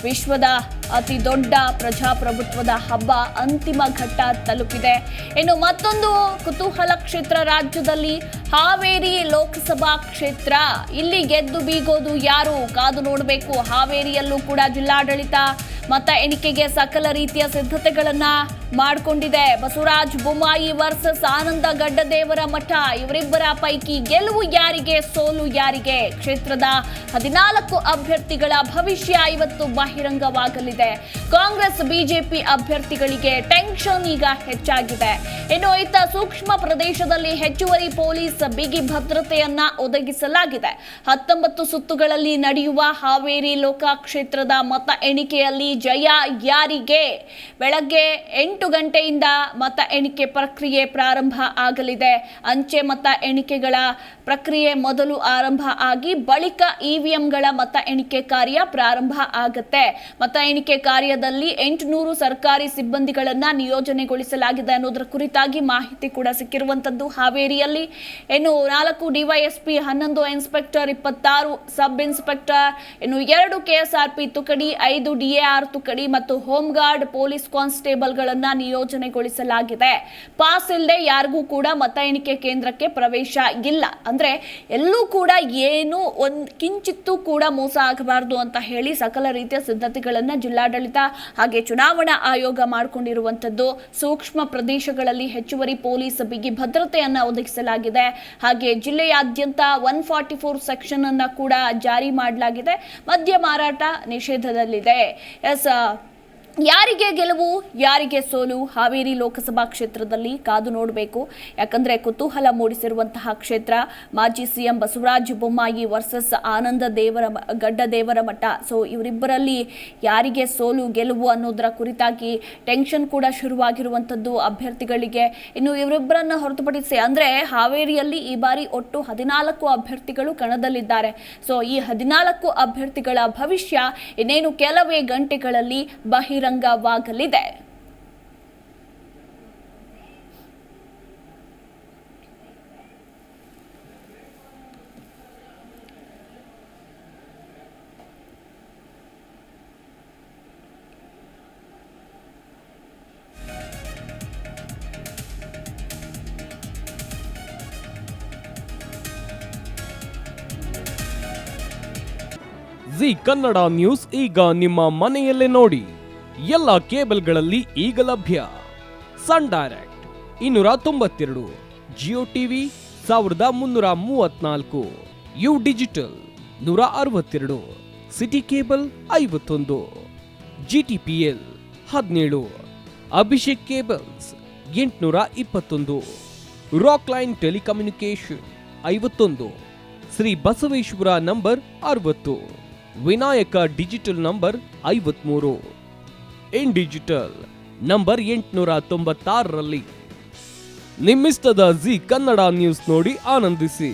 ವಿಶ್ವದ ಅತಿ ದೊಡ್ಡ ಪ್ರಜಾಪ್ರಭುತ್ವದ ಹಬ್ಬ ಅಂತಿಮ ಘಟ್ಟ ತಲುಪಿದೆ. ಇನ್ನು ಮತ್ತೊಂದು ಕುತೂಹಲ ಕ್ಷೇತ್ರ ರಾಜ್ಯದಲ್ಲಿ ಹಾವೇರಿ ಲೋಕಸಭಾ ಕ್ಷೇತ್ರ. ಇಲ್ಲಿ ಗೆದ್ದು ಬೀಗೋದು ಯಾರು ಕಾದು ನೋಡಬೇಕು. ಹಾವೇರಿಯಲ್ಲೂ ಕೂಡ ಜಿಲ್ಲಾಡಳಿತ ಮತ ಎಣಿಕೆಗೆ ಸಕಲ ರೀತಿಯ ಸಿದ್ಧತೆಗಳನ್ನ ಮಾಡಿಕೊಂಡಿದೆ. ಬಸವರಾಜ ಬೊಮ್ಮಾಯಿ ವರ್ಸಸ್ ಆನಂದ ಗಡ್ಡದೇವರ ಮಠ, ಇವರಿಬ್ಬರ ಪೈಕಿ ಗೆಲುವು ಯಾರಿಗೆ, ಸೋಲು ಯಾರಿಗೆ? ಕ್ಷೇತ್ರದ 14 ಅಭ್ಯರ್ಥಿಗಳ ಭವಿಷ್ಯ ಇವತ್ತು ಬಹಿರಂಗವಾಗಲಿದೆ. ಕಾಂಗ್ರೆಸ್ ಬಿಜೆಪಿ ಅಭ್ಯರ್ಥಿಗಳಿಗೆ ಟೆನ್ಷನ್ ಈಗ ಹೆಚ್ಚಾಗಿದೆ. ಇನ್ನು ಇತ್ತ ಸೂಕ್ಷ್ಮ ಪ್ರದೇಶದಲ್ಲಿ ಹೆಚ್ಚುವರಿ ಪೊಲೀಸ್ ಬಿಗಿ ಭದ್ರತೆಯನ್ನ ಒದಗಿಸಲಾಗಿದೆ. 19 ಸುತ್ತುಗಳಲ್ಲಿ ನಡೆಯುವ ಹಾವೇರಿ ಲೋಕ ಕ್ಷೇತ್ರದ ಮತ ಎಣಿಕೆಯಲ್ಲಿ ಜಯ ಯಾರಿಗೆ? ಬೆಳಗ್ಗೆ 8 ಗಂಟೆಯಿಂದ ಮತ ಎಣಿಕೆ ಪ್ರಕ್ರಿಯೆ ಪ್ರಾರಂಭ ಆಗಲಿದೆ. ಅಂಚೆ ಮತ ಎಣಿಕೆಗಳ ಪ್ರಕ್ರಿಯೆ ಮೊದಲು ಆರಂಭ ಆಗಿ ಬಳಿಕ ಇವಿಎಂಗಳ ಮತ ಎಣಿಕೆ ಕಾರ್ಯ ಪ್ರಾರಂಭ ಆಗುತ್ತೆ. ಮತ ಎಣಿಕೆ ಕಾರ್ಯದಲ್ಲಿ 800 ಸರ್ಕಾರಿ ಸಿಬ್ಬಂದಿಗಳನ್ನ ನಿಯೋಜನೆಗೊಳಿಸಲಾಗಿದೆ ಅನ್ನೋದರ ಕುರಿತಾಗಿ ಮಾಹಿತಿ ಕೂಡ ಸಿಕ್ಕಿರುವಂತದ್ದು. ಹಾವೇರಿಯಲ್ಲಿ 4 DYSP, 11 inspector, 26 sub inspector, 2 KSRP ತುಕಡಿ, 5 ಡಿಎಆರ್ ತುಕಡಿ ಮತ್ತು ಹೋಮ್ ಗಾರ್ಡ್ ಪೊಲೀಸ್ ಕಾನ್ಸ್ಟೇಬಲ್ಗಳನ್ನ ನಿಯೋಜನೆಗೊಳಿಸಲಾಗಿದೆ. ಪಾಸ್ ಇಲ್ಲದೆ ಯಾರಿಗೂ ಕೂಡ ಮತ ಎಣಿಕೆ ಕೇಂದ್ರಕ್ಕೆ ಪ್ರವೇಶ ಇಲ್ಲ. ಅಂದ್ರೆ ಎಲ್ಲೂ ಕೂಡ ಏನು ಕಿಂಚಿತ್ತೂ ಕೂಡ ಮೋಸ ಆಗಬಾರದು ಅಂತ ಹೇಳಿ ಸಕಲ ರೀತಿಯ ಸಿದ್ಧತೆಗಳನ್ನ ಜಿಲ್ಲಾಡಳಿತ ಹಾಗೆ ಚುನಾವಣಾ ಆಯೋಗ ಮಾಡಿಕೊಂಡಿರುವಂತದ್ದು. ಸೂಕ್ಷ್ಮ ಪ್ರದೇಶಗಳಲ್ಲಿ ಹೆಚ್ಚುವರಿ ಪೊಲೀಸ್ ಬಿಗಿ ಭದ್ರತೆಯನ್ನ ಒದಗಿಸಲಾಗಿದೆ. ಹಾಗೆ ಜಿಲ್ಲೆಯಾದ್ಯಂತ 144 ಸೆಕ್ಷನ್ ಅನ್ನ ಕೂಡ ಜಾರಿ ಮಾಡಲಾಗಿದೆ. ಮದ್ಯ ಮಾರಾಟ ನಿಷೇಧದಲ್ಲಿದೆ. ಯಾರಿಗೆ ಗೆಲುವು ಯಾರಿಗೆ ಸೋಲು? ಹಾವೇರಿ ಲೋಕಸಭಾ ಕ್ಷೇತ್ರದಲ್ಲಿ ಕಾದು ನೋಡಬೇಕು. ಯಾಕಂದ್ರೆ ಕುತೂಹಲ ಮೂಡಿಸಿರುವಂತಹ ಕ್ಷೇತ್ರ. ಮಾಜಿ ಸಿಎಂ ಬಸವರಾಜ ಬೊಮ್ಮಾಯಿ ವರ್ಸಸ್ ಆನಂದ ಗಡ್ಡದೇವರ ಮಠ. ಸೊ ಇವರಿಬ್ಬರಲ್ಲಿ ಯಾರಿಗೆ ಸೋಲು ಗೆಲುವು ಅನ್ನೋದರ ಕುರಿತಾಗಿ ಟೆನ್ಷನ್ ಕೂಡ ಶುರುವಾಗಿರುವಂಥದ್ದು ಅಭ್ಯರ್ಥಿಗಳಿಗೆ. ಇನ್ನು ಇವರಿಬ್ಬರನ್ನ ಹೊರತುಪಡಿಸಿ ಅಂದ್ರೆ ಹಾವೇರಿಯಲ್ಲಿ ಈ ಬಾರಿ ಒಟ್ಟು 14 ಅಭ್ಯರ್ಥಿಗಳು ಕಣದಲ್ಲಿದ್ದಾರೆ. ಸೊ ಈ 14 ಅಭ್ಯರ್ಥಿಗಳ ಭವಿಷ್ಯ ಇನ್ನೇನು ಕೆಲವೇ ಗಂಟೆಗಳಲ್ಲಿ ಬಹಿರಂಗವಾಗಲಿದೆ. ಜಿ ಕನ್ನಡ ನ್ಯೂಸ್ ಈಗ ನಿಮ್ಮ ಮನೆಯಲ್ಲೇ ನೋಡಿ. ಎಲ್ಲ ಕೇಬಲ್ಗಳಲ್ಲಿ ಈಗ ಲಭ್ಯ. Sun Direct 292, Jio TV 1334, U digital 162, city cable 51, GTPL 17, Abhishek cables 821, rock line telecommunication 51, Shri Basaveshwara number 60, Vinayaka digital number 53, in digital number 896ರಲ್ಲಿ. ನಿಮ್ಮಿಸ್ತದ ಜಿ ಕನ್ನಡ ನ್ಯೂಸ್ ನೋಡಿ ಆನಂದಿಸಿ.